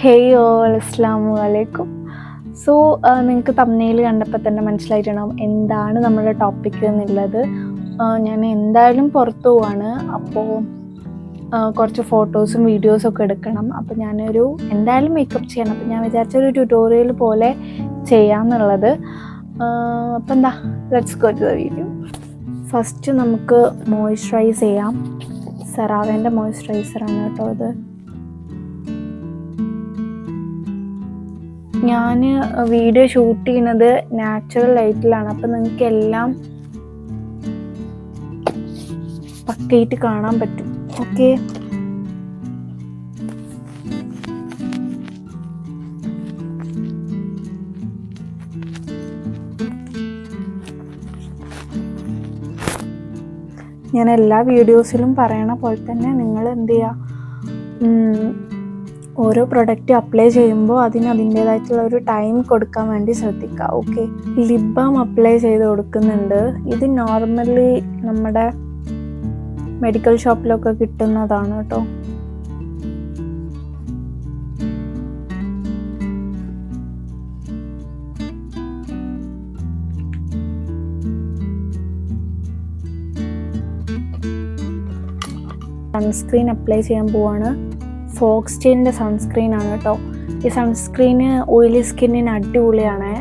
Hey all അസ്സലാമു അലൈക്കും. So നിങ്ങൾക്ക് തമ്പ്നെയിൽ കണ്ടപ്പോൾ തന്നെ മനസ്സിലായിട്ടുണ്ടാവും എന്താണ് നമ്മുടെ ടോപ്പിക് എന്നുള്ളത്. ഞാൻ എന്തായാലും പുറത്തു പോവാണ്. അപ്പോൾ കുറച്ച് ഫോട്ടോസും വീഡിയോസും ഒക്കെ എടുക്കണം. അപ്പോൾ ഞാനൊരു എന്തായാലും മേക്കപ്പ് ചെയ്യണം. അപ്പോൾ ഞാൻ വിചാരിച്ചൊരു ട്യൂട്ടോറിയൽ പോലെ ചെയ്യാമെന്നുള്ളത്. അപ്പോൾ എന്താ, let's go to the video. First നമുക്ക് മോയ്സ്ചറൈസ് ചെയ്യാം. സെറാവേൻ്റെ മോയ്സ്ചറൈസറാണ് കേട്ടോ ഇത്. ഞാൻ വീഡിയോ ഷൂട്ട് ചെയ്യുന്നത് നാച്ചുറൽ ലൈറ്റിലാണ്. അപ്പം നിങ്ങൾക്ക് എല്ലാം പക്കയായിട്ട് കാണാൻ പറ്റും. ഓക്കെ, ഞാൻ എല്ലാ വീഡിയോസിലും പറയണ പോലെ തന്നെ നിങ്ങൾ എന്ത് ചെയ്യുക, ഓരോ പ്രൊഡക്റ്റ് അപ്ലൈ ചെയ്യുമ്പോൾ അതിൻ്റേതായിട്ടുള്ള ഒരു ടൈം കൊടുക്കാൻ വേണ്ടി ശ്രദ്ധിക്കുക. ഓക്കെ, ലിപ് ബാം അപ്ലൈ ചെയ്ത് കൊടുക്കുന്നുണ്ട്. ഇത് നോർമലി നമ്മുടെ മെഡിക്കൽ ഷോപ്പിലൊക്കെ കിട്ടുന്നതാണ് കേട്ടോ. സൺസ്ക്രീൻ അപ്ലൈ ചെയ്യാൻ പോവാണ്. ഫോക്സ്റ്റെയിലിൻ്റെ സൺസ്ക്രീനാണ് കേട്ടോ. ഈ സൺസ്ക്രീന് ഓയിലി സ്കിന്നിന് അടിപൊളിയാണ്.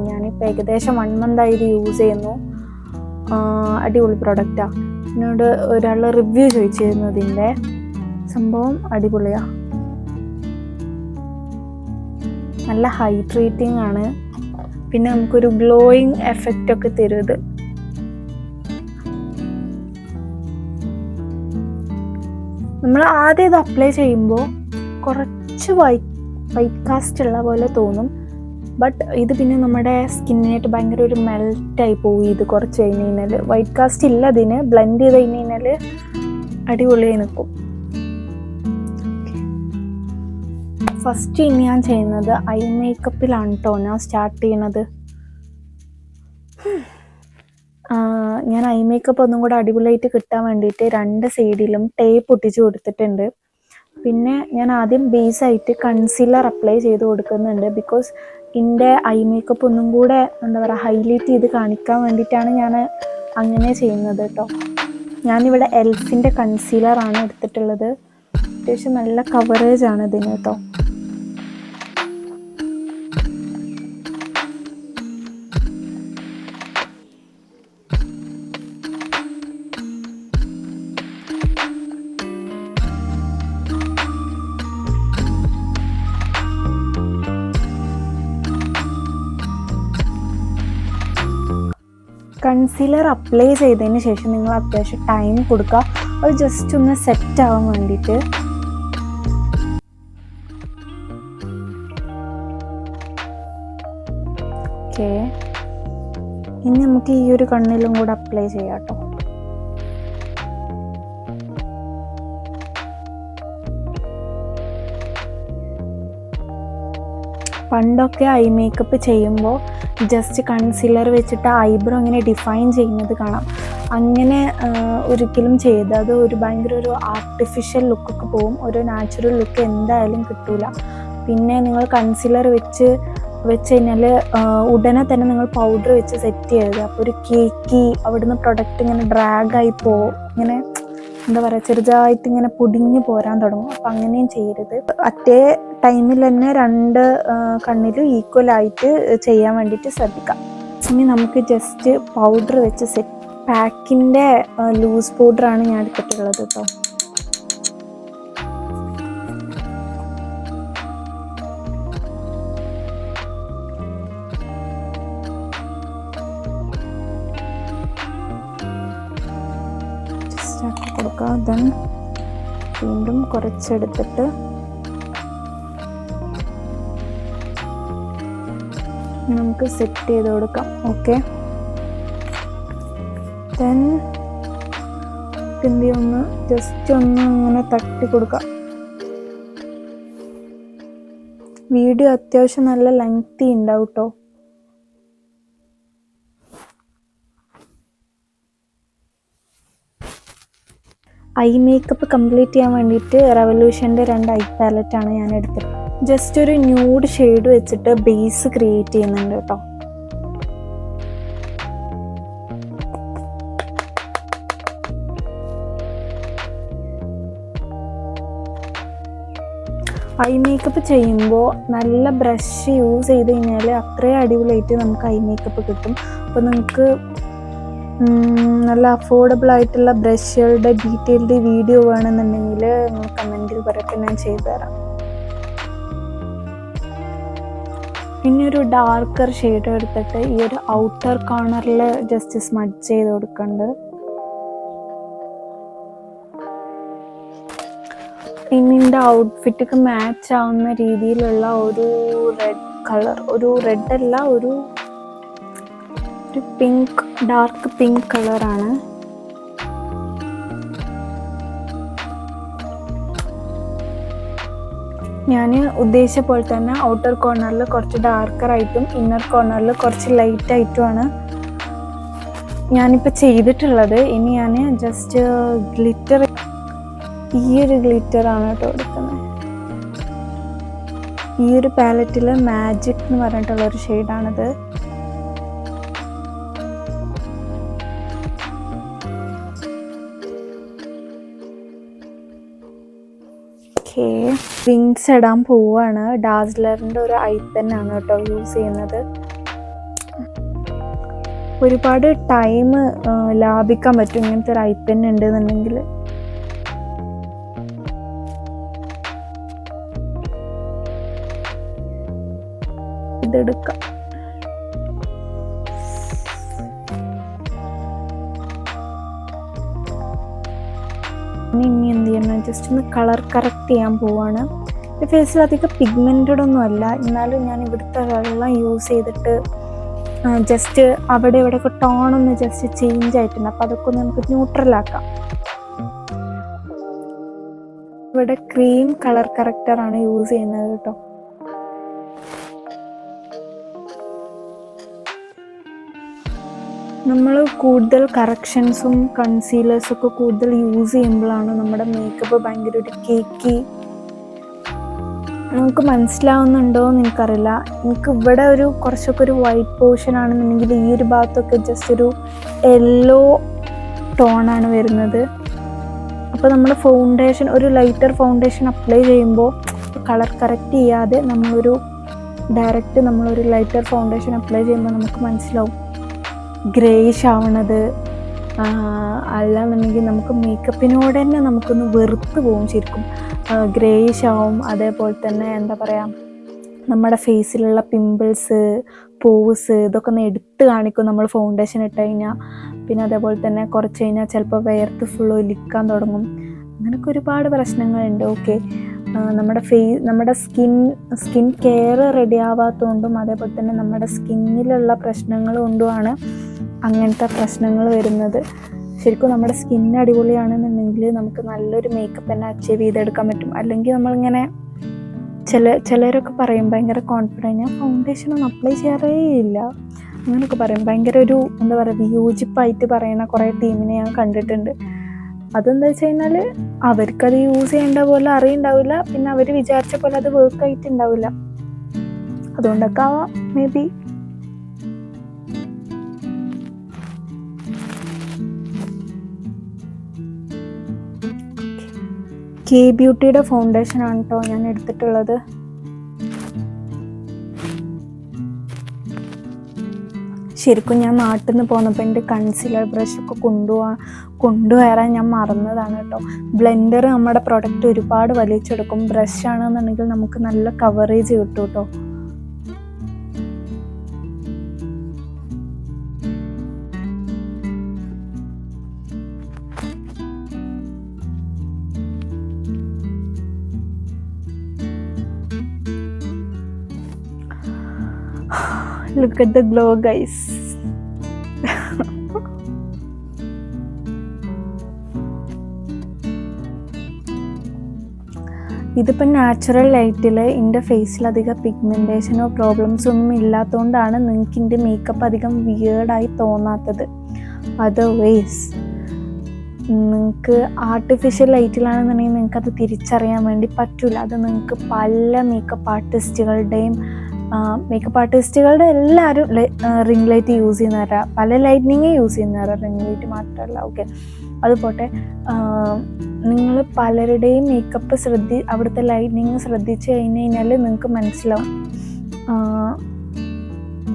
ഞാനിപ്പോൾ ഏകദേശം 1 month ഇത് യൂസ് ചെയ്യുന്നു. അടിപൊളി പ്രൊഡക്റ്റാണ്. എന്നോട് ഒരാൾ റിവ്യൂ ചോദിച്ചിരുന്നു. ഇതിൻ്റെ സംഭവം അടിപൊളിയാണ്, നല്ല ഹൈഡ്രേറ്റിംഗ് ആണ്. പിന്നെ നമുക്കൊരു ഗ്ലോയിങ് എഫക്റ്റ് ഒക്കെ തരും ഇത്. നമ്മൾ ആദ്യം ഇത് അപ്ലൈ ചെയ്യുമ്പോൾ കുറച്ച് വൈറ്റ് കാസ്റ്റ് ഉള്ള പോലെ തോന്നും. ബട്ട് ഇത് പിന്നെ നമ്മുടെ സ്കിന്നിനായിട്ട് ഭയങ്കര ഒരു മെൽറ്റായി പോയി. ഇത് കുറച്ച് കഴിഞ്ഞ് കഴിഞ്ഞാൽ വൈറ്റ് കാസ്റ്റ് ഇല്ല, ഇതിന് ബ്ലെൻഡ് ചെയ്ത് കഴിഞ്ഞ് കഴിഞ്ഞാൽ അടിപൊളിയായി നിൽക്കും. ഫസ്റ്റ് ഇനി ഞാൻ ചെയ്യുന്നത് ഐ മേക്കപ്പിലാണ് കേട്ടോ. ഞാൻ സ്റ്റാർട്ട് ചെയ്യണത്, ഞാൻ ഐ മേക്കപ്പ് ഒന്നും കൂടെ അടിപൊളിയായിട്ട് കിട്ടാൻ വേണ്ടിയിട്ട് 2 സൈഡിലും ടേപ്പ് ഒട്ടിച്ച് കൊടുത്തിട്ടുണ്ട്. പിന്നെ ഞാൻ ആദ്യം ബേസായിട്ട് കൺസീലർ അപ്ലൈ ചെയ്ത് കൊടുക്കുന്നുണ്ട്. ബിക്കോസ് എൻ്റെ ഐ മേക്കപ്പ് ഒന്നും കൂടെ എന്താ പറയുക ഹൈലൈറ്റ് ചെയ്ത് കാണിക്കാൻ വേണ്ടിയിട്ടാണ് ഞാൻ അങ്ങനെ ചെയ്യുന്നത് കേട്ടോ. ഞാനിവിടെ എൽഫിൻ്റെ കൺസീലറാണ് എടുത്തിട്ടുള്ളത്. അത്യാവശ്യം നല്ല കവറേജ് ആണ് ഇതിന് കേട്ടോ. കൺസീലർ അപ്ലൈ ചെയ്തതിന് ശേഷം നിങ്ങൾ അത്യാവശ്യം ടൈം കൊടുക്കുക, അത് ജസ്റ്റ് ഒന്ന് സെറ്റ് ആവാൻ വേണ്ടിയിട്ട്. ഓക്കെ, ഇനി നമുക്ക് ഈ ഒരു കണ്ണിലും കൂടെ അപ്ലൈ ചെയ്യാം കേട്ടോ. പണ്ടൊക്കെ ഐ മേക്കപ്പ് ചെയ്യുമ്പോൾ ജസ്റ്റ് കൺസീലർ വെച്ചിട്ട് ഐബ്രോ ഇങ്ങനെ ഡിഫൈൻ ചെയ്യുന്നത് കാണാം. അങ്ങനെ ഒരിക്കലും ചെയ്ത് അത് ഭയങ്കര ഒരു ആർട്ടിഫിഷ്യൽ ലുക്കൊക്കെ പോവും. ഒരു നാച്ചുറൽ ലുക്ക് എന്തായാലും കിട്ടൂല. പിന്നെ നിങ്ങൾ കൺസീലർ വെച്ച് കഴിഞ്ഞാൽ ഉടനെ തന്നെ നിങ്ങൾ പൗഡർ വെച്ച് സെറ്റ് ചെയ്യരുത്. അപ്പോൾ ഒരു കേക്കി അവിടുന്ന് പ്രൊഡക്റ്റ് ഇങ്ങനെ ഡ്രാഗായി പോവും. ഇങ്ങനെ എന്താ പറയുക, ചെറുതായിട്ട് ഇങ്ങനെ പൊടിഞ്ഞ് പോരാൻ തുടങ്ങും. അപ്പം അങ്ങനെയും ചെയ്യരുത്. അറ്റേ ടൈമിൽ തന്നെ 2 കണ്ണിലും ഈക്വലായിട്ട് ചെയ്യാൻ വേണ്ടിയിട്ട് ശ്രദ്ധിക്കാം. ഇനി നമുക്ക് ജസ്റ്റ് പൗഡർ വെച്ച് സെറ്റ്, പാക്കിൻ്റെ ലൂസ് പൗഡറാണ് ഞാൻ എടുത്തിട്ടുള്ളത് കേട്ടോ. ജസ്റ്റ് ആക്കി കൊടുക്കുക. ദെൻ വീണ്ടും കുറച്ചെടുത്തിട്ട് നമുക്ക് സെറ്റ് ചെയ്ത് കൊടുക്കാം. ഓക്കെ, ദെൻ ഒന്ന് ജസ്റ്റ് ഒന്ന് ഇങ്ങനെ തട്ടി കൊടുക്കാം. വീഡിയോ അത്യാവശ്യം നല്ല ലെങ്തി ഉണ്ടാവും കേട്ടോ. ഐ മേക്കപ്പ് കംപ്ലീറ്റ് ചെയ്യാൻ വേണ്ടിയിട്ട് റെവല്യൂഷൻ്റെ 2 ഐ പാലറ്റാണ് ഞാൻ എടുത്തത്. ജസ്റ്റ് ഒരു ന്യൂഡ് ഷെയ്ഡ് വെച്ചിട്ട് ബേസ് ക്രിയേറ്റ് ചെയ്യുന്നുണ്ട് കേട്ടോ. ഐ മേക്കപ്പ് ചെയ്യുമ്പോൾ നല്ല ബ്രഷ് യൂസ് ചെയ്ത് കഴിഞ്ഞാൽ അത്രയും അടിപൊളിയായിട്ട് നമുക്ക് ഐ മേക്കപ്പ് കിട്ടും. അപ്പോൾ നിങ്ങൾക്ക് നല്ല അഫോർഡബിൾ ആയിട്ടുള്ള ബ്രഷുകളുടെ ഡീറ്റെയിൽഡ് വീഡിയോ വേണമെന്നുണ്ടെങ്കിൽ കമൻറ്റിൽ പറയട്ടെ, ഞാൻ ചെയ്തു തരാം. പിന്നെ ഒരു ഡാർക്കർ ഷെയ്ഡ് എടുത്തിട്ട് ഈ ഒരു ഔട്ടർ കോർണറിൽ ജസ്റ്റ് സ്മഡ്ജ് ചെയ്ത് കൊടുക്കുന്നുണ്ട്. ഇന്നിൻ്റെ ഔട്ട്ഫിറ്റൊക്കെ മാച്ച് ആവുന്ന രീതിയിലുള്ള ഒരു റെഡ് കളർ, ഒരു റെഡ് അല്ല, ഒരു പിങ്ക്, ഡാർക്ക് പിങ്ക് കളറാണ്. ഞാൻ ഉദ്ദേശിച്ച പോലെ തന്നെ ഔട്ടർ കോർണറിൽ കുറച്ച് ഡാർക്കർ ആയിട്ടും ഇന്നർ കോർണറിൽ കുറച്ച് ലൈറ്റ് ആയിട്ടുമാണ് ഞാനിപ്പോൾ ചെയ്തിട്ടുള്ളത്. ഇനി ഞാൻ ജസ്റ്റ് ഗ്ലിറ്റർ, ഈ ഒരു ഗ്ലിറ്ററാണ് കേട്ടോ എടുക്കുന്നത്. ഈ ഒരു പാലറ്റിൽ മാജിക് എന്ന് പറഞ്ഞിട്ടുള്ളൊരു ഷെയ്ഡാണിത്. ഓക്കെ, വിങ്സ് ഇടാൻ പോവാണ്. ഡാസ്ലറിൻ്റെ ഒരു ഐ പെന്നാണ് കേട്ടോ യൂസ് ചെയ്യുന്നത്. ഒരുപാട് ടൈം ലാഭിക്കാൻ പറ്റും ഇങ്ങനത്തെ ഒരു ഐ പെൻ ഉണ്ടെന്നുണ്ടെങ്കിൽ. ഇതെടുക്കാം. ഇനി എന്ത് ചെയ്യണം, ജസ്റ്റ് ഒന്ന് കളർ കറക്റ്റ് ചെയ്യാൻ പോവാണ്. ഫേസിൽ അധികം പിഗ്മെൻറ്റഡ് ഒന്നും അല്ല, എന്നാലും ഞാൻ ഇവിടുത്തെ വെള്ളം യൂസ് ചെയ്തിട്ട് ജസ്റ്റ് അവിടെ ഇവിടെയൊക്കെ ടോണൊന്ന് ജസ്റ്റ് ചേഞ്ച് ആയിട്ടുണ്ട്. അപ്പോൾ അതൊക്കെ ഒന്ന് നമുക്ക് ന്യൂട്രലാക്കാം. ഇവിടെ ക്രീം കളർ കറക്റ്ററാണ് യൂസ് ചെയ്യുന്നത് കേട്ടോ. നമ്മൾ കൂടുതൽ കറക്ഷൻസും കൺസീലേഴ്സൊക്കെ കൂടുതൽ യൂസ് ചെയ്യുമ്പോഴാണ് നമ്മുടെ മേക്കപ്പ് ഭയങ്കര ഒരു കേക്കി. നമുക്ക് മനസ്സിലാവുന്നുണ്ടോ എന്ന് എനിക്കറിയില്ല. എനിക്ക് ഇവിടെ ഒരു കുറച്ചൊക്കെ ഒരു വൈറ്റ് പോർഷൻ ആണെന്നുണ്ടെങ്കിൽ ഈ ഒരു ഭാഗത്തൊക്കെ ജസ്റ്റ് ഒരു യെല്ലോ ടോണാണ് വരുന്നത്. അപ്പോൾ നമ്മൾ ഫൗണ്ടേഷൻ, ഒരു ലൈറ്റർ ഫൗണ്ടേഷൻ അപ്ലൈ ചെയ്യുമ്പോൾ കളർ കറക്റ്റ് ചെയ്യാതെ നമ്മളൊരു ലൈറ്റർ ഫൗണ്ടേഷൻ അപ്ലൈ ചെയ്യുമ്പോൾ നമുക്ക് മനസ്സിലാവും ഗ്രേയിഷ് ആവണത്. അല്ലാന്നുണ്ടെങ്കിൽ നമുക്ക് മേക്കപ്പിനോട് തന്നെ നമുക്കൊന്ന് വെറുത്ത് പോകും ശരിക്കും. ഗ്രേയിഷ് ആവും. അതേപോലെ തന്നെ എന്താ പറയുക, നമ്മുടെ ഫേസിലുള്ള പിമ്പിൾസ്, പോസ് ഇതൊക്കെ ഒന്ന് എടുത്ത് കാണിക്കും നമ്മൾ ഫൗണ്ടേഷൻ ഇട്ട് കഴിഞ്ഞാൽ. പിന്നെ അതേപോലെ തന്നെ കുറച്ച് കഴിഞ്ഞാൽ ചിലപ്പോൾ വേർത്ത് ഫുൾ ഒലിക്കാൻ തുടങ്ങും. അങ്ങനെയൊക്കെ ഒരുപാട് പ്രശ്നങ്ങളുണ്ട്. ഓക്കെ, നമ്മുടെ സ്കിൻ കെയർ റെഡി ആവാത്തതുകൊണ്ടും അതേപോലെ തന്നെ നമ്മുടെ സ്കിന്നിലുള്ള പ്രശ്നങ്ങൾ കൊണ്ടുമാണ് അങ്ങനത്തെ പ്രശ്നങ്ങൾ വരുന്നത്. ശരിക്കും നമ്മുടെ സ്കിൻ അടിപൊളിയാണെന്നുണ്ടെങ്കിൽ നമുക്ക് നല്ലൊരു മേക്കപ്പ് തന്നെ അച്ചീവ് ചെയ്തെടുക്കാൻ പറ്റും. അല്ലെങ്കിൽ നമ്മളിങ്ങനെ ചിലരൊക്കെ പറയും ഭയങ്കര കോൺഫിഡൻറ്റ്, ഞാൻ ഫൗണ്ടേഷനൊന്നും അപ്ലൈ ചെയ്യാറേ ഇല്ല അങ്ങനെയൊക്കെ പറയും. ഭയങ്കര ഒരു എന്താ പറയുക, വിയോജിപ്പായിട്ട് പറയുന്ന കുറേ ടീമിനെ ഞാൻ കണ്ടിട്ടുണ്ട്. അതെന്താ വെച്ച് കഴിഞ്ഞാൽ അവർക്കത് യൂസ് ചെയ്യേണ്ട പോലെ അറിയുണ്ടാവില്ല, പിന്നെ അവർ വിചാരിച്ച പോലെ അത് വർക്ക് ആയിട്ടുണ്ടാവില്ല. അതുകൊണ്ടൊക്കെ ആവാം മേ ബി. കെ ബ്യൂട്ടിയുടെ ഫൗണ്ടേഷൻ ആണ് കേട്ടോ ഞാൻ എടുത്തിട്ടുള്ളത്. ശരിക്കും ഞാൻ നാട്ടിൽ നിന്ന് പോന്നപ്പോൾ എൻ്റെ കൺസീലർ ബ്രഷൊക്കെ കൊണ്ടുവരാൻ ഞാൻ മറന്നതാണ് കേട്ടോ. ബ്ലെൻഡർ നമ്മുടെ പ്രൊഡക്റ്റ് ഒരുപാട് വലിച്ചെടുക്കും. ബ്രഷ് ആണെന്നുണ്ടെങ്കിൽ നമുക്ക് നല്ല കവറേജ് കിട്ടും കേട്ടോ. Look at the glow, guys. ഇതിപ്പോൾ നാച്ചുറൽ ലൈറ്റിൽ എൻ്റെ ഫേസിൽ അധികം പിഗ്മെൻറ്റേഷനോ പ്രോബ്ലംസോ ഒന്നും ഇല്ലാത്തതുകൊണ്ടാണ് നിങ്ങൾക്ക് എൻ്റെ മേക്കപ്പ് അധികം വിയേർഡായി തോന്നാത്തത്. അതർവൈസ് നിങ്ങൾക്ക് ആർട്ടിഫിഷ്യൽ ലൈറ്റിലാണെന്നുണ്ടെങ്കിൽ നിങ്ങൾക്ക് അത് തിരിച്ചറിയാൻ വേണ്ടി പറ്റില്ല. അത് നിങ്ങൾക്ക് പല മേക്കപ്പ് ആർട്ടിസ്റ്റുകളുടെ എല്ലാവരും റിംഗ് ലൈറ്റ് യൂസ് ചെയ്യുന്നവരാ, പല ലൈറ്റ്നിങ് യൂസ് ചെയ്യുന്നവരാ, റിംഗ് ലൈറ്റ് മാത്രമല്ല. ഓക്കെ, അത് പോട്ടെ. നിങ്ങൾ പലരുടെയും മേക്കപ്പ് അവിടുത്തെ ലൈറ്റ്നിങ് ശ്രദ്ധിച്ച് കഴിഞ്ഞാൽ നിങ്ങൾക്ക് മനസ്സിലാവും.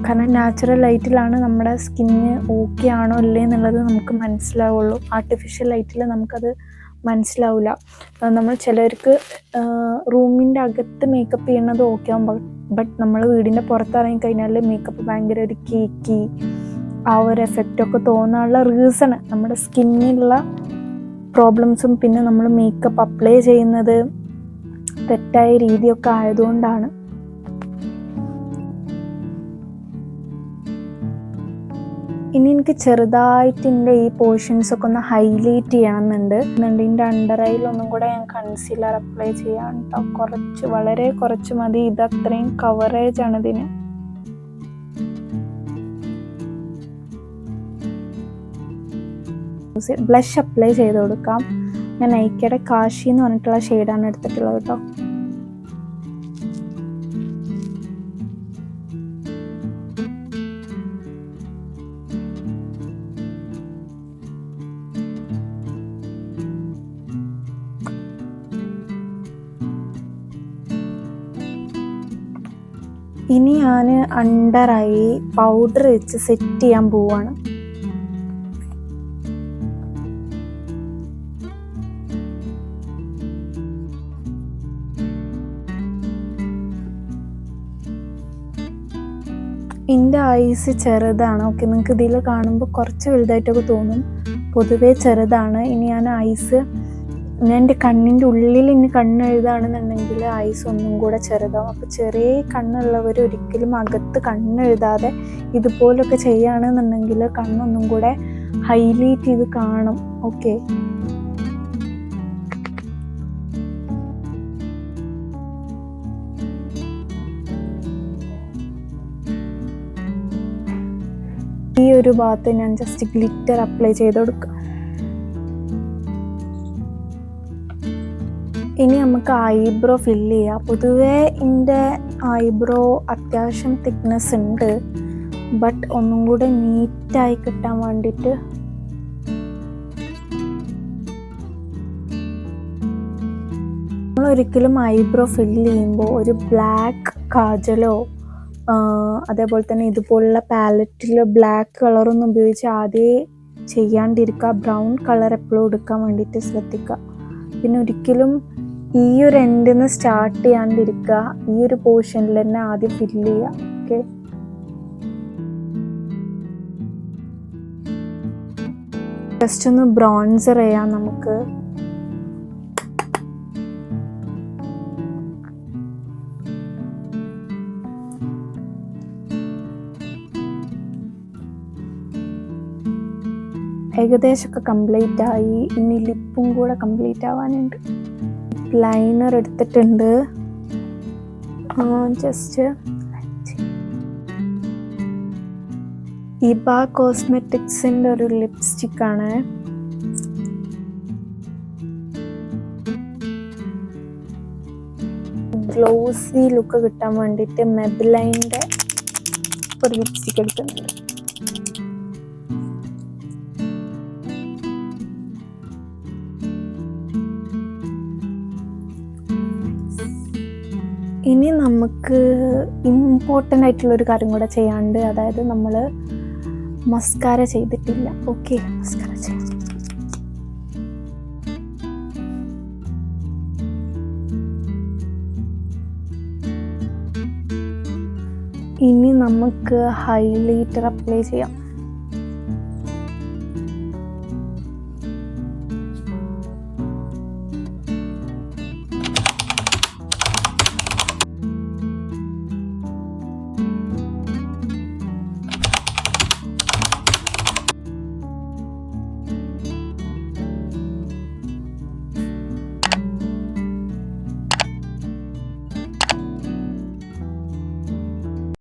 കാരണം നാച്ചുറൽ ലൈറ്റിലാണ് നമ്മുടെ സ്കിന്ന് ഓക്കെ ആണോ അല്ലേ എന്നുള്ളത് നമുക്ക് മനസ്സിലാവുള്ളൂ. ആർട്ടിഫിഷ്യൽ ലൈറ്റിൽ നമുക്കത് മനസ്സിലാവില്ല. നമ്മൾ ചിലർക്ക് റൂമിൻ്റെ അകത്ത് മേക്കപ്പ് ചെയ്യണത് ഓക്കെ ആകും, ബട്ട് നമ്മൾ വീടിൻ്റെ പുറത്തിറങ്ങി കഴിഞ്ഞാൽ മേക്കപ്പ് ഭയങ്കര ഒരു കേക്കി ആ ഒരു എഫക്റ്റൊക്കെ തോന്നാനുള്ള റീസൺ നമ്മുടെ സ്കിന്നിലുള്ള പ്രോബ്ലംസും പിന്നെ നമ്മൾ മേക്കപ്പ് അപ്ലൈ ചെയ്യുന്നത് തെറ്റായ രീതിയൊക്കെ ആയതുകൊണ്ടാണ്. ഇനി എനിക്ക് ചെറുതായിട്ട് എൻ്റെ ഈ പോർഷൻസൊക്കെ ഒന്ന് ഹൈലൈറ്റ് ചെയ്യണമെന്നുണ്ട്. ഇതിൻ്റെ അണ്ടർ ഐയിലൊന്നും കൂടെ ഞാൻ കൺസീലർ അപ്ലൈ ചെയ്യാൻ കേട്ടോ. വളരെ കുറച്ച് മതി. ഇത് അത്രയും കവറേജ് ആണ് ഇതിന്. ബ്ലഷ് അപ്ലൈ ചെയ്ത് കൊടുക്കാം. ഞാൻ നൈക്കയുടെ കാശി എന്ന് പറഞ്ഞിട്ടുള്ള ഷെയ്ഡാണ് എടുത്തിട്ടുള്ളത് കേട്ടോ. ഇനി ഞാൻ അണ്ടർ ഐ പൗഡർ വെച്ച് സെറ്റ് ചെയ്യാൻ പോവാണ്. എൻ്റെ ഐസ് ചെറുതാണ്. ഓക്കെ, നിങ്ങൾക്ക് ഇതിൽ കാണുമ്പോൾ കുറച്ച് വലുതായിട്ടൊക്കെ തോന്നും, പൊതുവേ ചെറുതാണ്. ഇനി ഞാൻ എൻ്റെ കണ്ണിൻ്റെ ഉള്ളിൽ ഇനി കണ്ണെഴുതാണെന്നുണ്ടെങ്കിൽ ഐസ് ഒന്നും കൂടെ ചെറുതാവും. അപ്പോൾ ചെറിയ കണ്ണുള്ളവർ ഒരിക്കലും അകത്ത് കണ്ണെഴുതാതെ ഇതുപോലൊക്കെ ചെയ്യുകയാണെന്നുണ്ടെങ്കിൽ കണ്ണൊന്നും കൂടെ ഹൈലൈറ്റ് ചെയ്ത് കാണും. ഓക്കെ, ഈ ഒരു ഭാഗത്ത് ഞാൻ ജസ്റ്റ് ഗ്ലിറ്റർ അപ്ലൈ ചെയ്ത് കൊടുക്കാം. ഇനി നമുക്ക് ഐബ്രോ ഫില്ല് ചെയ്യാം. പൊതുവേ എൻ്റെ ഐബ്രോ അത്യാവശ്യം തിക്നെസ് ഉണ്ട്, ബട്ട് ഒന്നും കൂടെ നീറ്റായി കിട്ടാൻ വേണ്ടിയിട്ട് നമ്മളൊരിക്കലും ഐബ്രോ ഫില്ല് ചെയ്യുമ്പോൾ ഒരു ബ്ലാക്ക് കാജലോ അതേപോലെ തന്നെ ഇതുപോലുള്ള പാലറ്റിൽ ബ്ലാക്ക് കളറൊന്നും ഉപയോഗിച്ച് ആദ്യം ചെയ്യാണ്ടിരിക്കുക. ബ്രൗൺ കളർ എപ്പോഴും എടുക്കാൻ വേണ്ടിയിട്ട് ശ്രദ്ധിക്കുക. പിന്നെ ഒരിക്കലും ഈ ഒരു എൻഡിൽ നിന്ന് സ്റ്റാർട്ട് ചെയ്യാണ്ടിരിക്കുക. ഈ ഒരു പോർഷനിൽ തന്നെ ആദ്യം ഫില്ല് ചെയ്യുക. ഓക്കെ, ജസ്റ്റ് ഒന്ന് ബ്രോൺസർ ചെയ്യാം നമുക്ക്. ഏകദേശമൊക്കെ കംപ്ലീറ്റ് ആയി. ഇനി ലിപ്പും കൂടെ കംപ്ലീറ്റ് ആവാനുണ്ട്. ലൈനർ എടുത്തിട്ടുണ്ട്. ജസ്റ്റ് ഇബ കോസ്മെറ്റിക്സിൻ്റെ ഒരു ലിപ്സ്റ്റിക്കാണ്. ഗ്ലോസി ലുക്ക് കിട്ടാൻ വേണ്ടിയിട്ട് മെബ്ലൈൻ്റെ ഒരു ലിപ്സ്റ്റിക്ക് എടുക്കുന്നുണ്ട്. ഇനി നമുക്ക് ഇമ്പോർട്ടൻ്റ് ആയിട്ടുള്ളൊരു കാര്യം കൂടെ ചെയ്യാണ്ട്, അതായത് നമ്മൾ മസ്കാര ചെയ്തിട്ടില്ല. ഓക്കെ, മസ്കാര ചെയ്യാം. ഇനി നമുക്ക് ഹൈലൈറ്റർ അപ്ലൈ ചെയ്യാം.